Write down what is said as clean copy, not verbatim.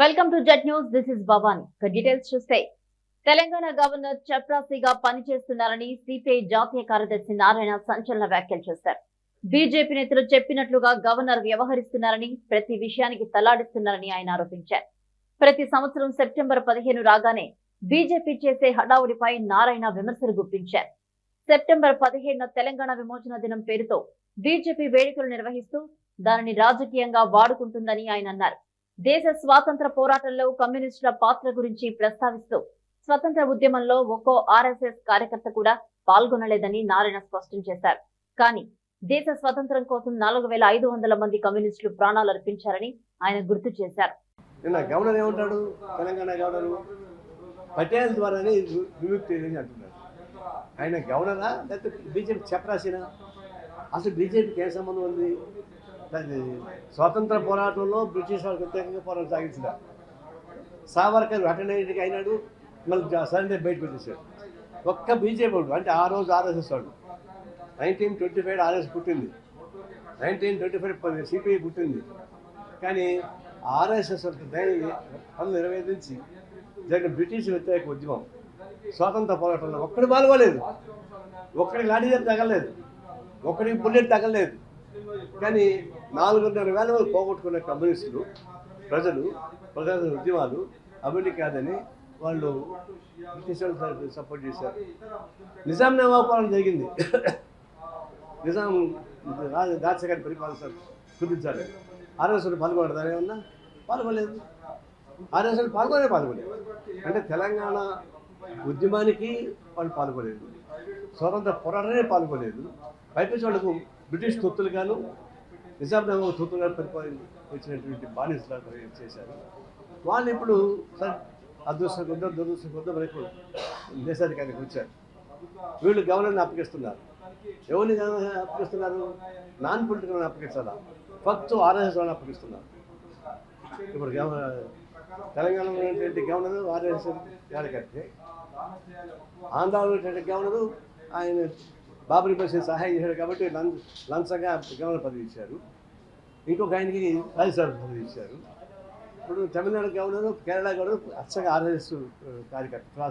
Welcome to Z news. This is Bhavani. Details చూస్తే Telangana governor చప్రాసీగా పనిచేస్తున్నారని CPI జాతీయ కార్యదర్శి నారాయణ సంచలన వ్యాఖ్యలు చేశారు. బీజేపీ నేతలు చెప్పినట్లుగా గవర్నర్ వ్యవహరిస్తున్నారని, ప్రతి విషయానికి తలాడిస్తున్నారని ఆయన ఆరోపించారు. ప్రతి సంవత్సరం సెప్టెంబర్ 15 రాగానే బీజేపీ చేసే హడావుడిపై నారాయణ విమర్శలు గుప్పించారు. సెప్టెంబర్ 15న తెలంగాణ విమోచన దినం పేరుతో బీజేపీ వేడుకలు నిర్వహిస్తూ దానిని రాజకీయంగా వాడుకుంటుందని ఆయన అన్నారు. దేశ స్వాతంత్ర పోరాటంలో కమ్యూనిస్టుల పాత్ర గురించి ప్రస్తావిస్తూ స్వతంత్ర ఉద్యమంలో ఒక్కో ఆర్ఎస్ఎస్ కార్యకర్త కూడా పాల్గొనలేదని నారాయణ స్పష్టం చేశారు. కానీ దేశ స్వతంత్రం కోసం 4500 మంది కమ్యూనిస్టులు ప్రాణాలు అర్పించారని ఆయన గుర్తు చేశారు. గవర్నర్ ఏమంటాడు? తెలంగాణ గవర్నర్ పటేల్ ద్వారానే విముక్తి అంటున్నాడు. ఆయన గవర్నరా లేకపోతే బీజేపీ చెప్పరాసినా? అసలు బీజేపీకి ఏ సంబంధం ఉంది? స్వాతంత్ర పోరాటంలో బ్రిటిష్ వాళ్ళకి వ్యతిరేకంగా పోరాటం సాగించారు. సావర్కర్ అటెండెంట్కి అయినాడు, మళ్ళీ సరెండర్ బయట పెట్టేశాడు. ఒక్క బీజేపీ వాడు, అంటే ఆ రోజు ఆర్ఎస్ఎస్ వాడు. 1925 ఆర్ఎస్ పుట్టింది, 1925 సిపిఐ పుట్టింది. కానీ ఆర్ఎస్ఎస్ పనులు నిర్వహించి జరిగిన బ్రిటిష్ వ్యతిరేక ఉద్యమం స్వాతంత్ర పోరాటంలో ఒక్కడి పాల్గొలేదు, ఒక్కడికి లాఠీ తగలలేదు, ఒక్కడికి బుల్లెట్ తగలలేదు. కానీ 4,500,000 మంది పోగొట్టుకున్న కమ్యూనిస్టులు ప్రజల ఉద్యమాలు అభివృద్ధి కాదని వాళ్ళు బ్రిటిష్ వాళ్ళు సపోర్ట్ చేశారు. నిజాం నవాబ్ జరిగింది. నిజాం రాజశేఖర్ పరిపాలన చూపించాలి. ఆర్ఎస్ పాల్గొనడం ఏమన్నా? పాల్గొనలేదు. ఆర్ఎస్ పాల్గొనలేదు. అంటే తెలంగాణ ఉద్యమానికి వాళ్ళు పాల్గొలేదు, స్వతంత్ర పోరాటానికి పాల్గొలేదు. పైపించి వాళ్ళకు బ్రిటిష్ తొత్తులుగాను నిజాం నవాబ్ తొత్తులుగా వచ్చినటువంటి బానిసలు చేశారు. వాళ్ళు ఇప్పుడు అదృష్టం కొద్దో దురదృష్టం కొద్దో మనకు దేశాధికారికి వచ్చారు. వీళ్ళు గవర్నర్ని అప్పగిస్తున్నారు. ఎవరిని అప్పగిస్తున్నారు? నాన్ పొలిటికల్ అప్పగించాలా? ఫస్ట్ ఆర్ఎస్ఎస్ వాళ్ళని అప్పగిస్తున్నారు. ఇప్పుడు తెలంగాణలో ఉన్నటువంటి గవర్నరు ఆర్ఎస్ఎస్ కార్యకర్తే, ఆంధ్రాలో ఉన్నటువంటి గవర్నరు ఆయన బాబరీ మసీద్ సహాయం చేశాడు కాబట్టి లంచంగా గవర్నర్ పదవి ఇచ్చారు. ఇంకొక ఆయనకి రాజ్యసభ పదవి ఇచ్చారు. ఇప్పుడు తమిళనాడు గవర్నరు, కేరళ గవర్నరు అచ్చగా ఆర్ఎస్ఎస్ కార్యకర్త.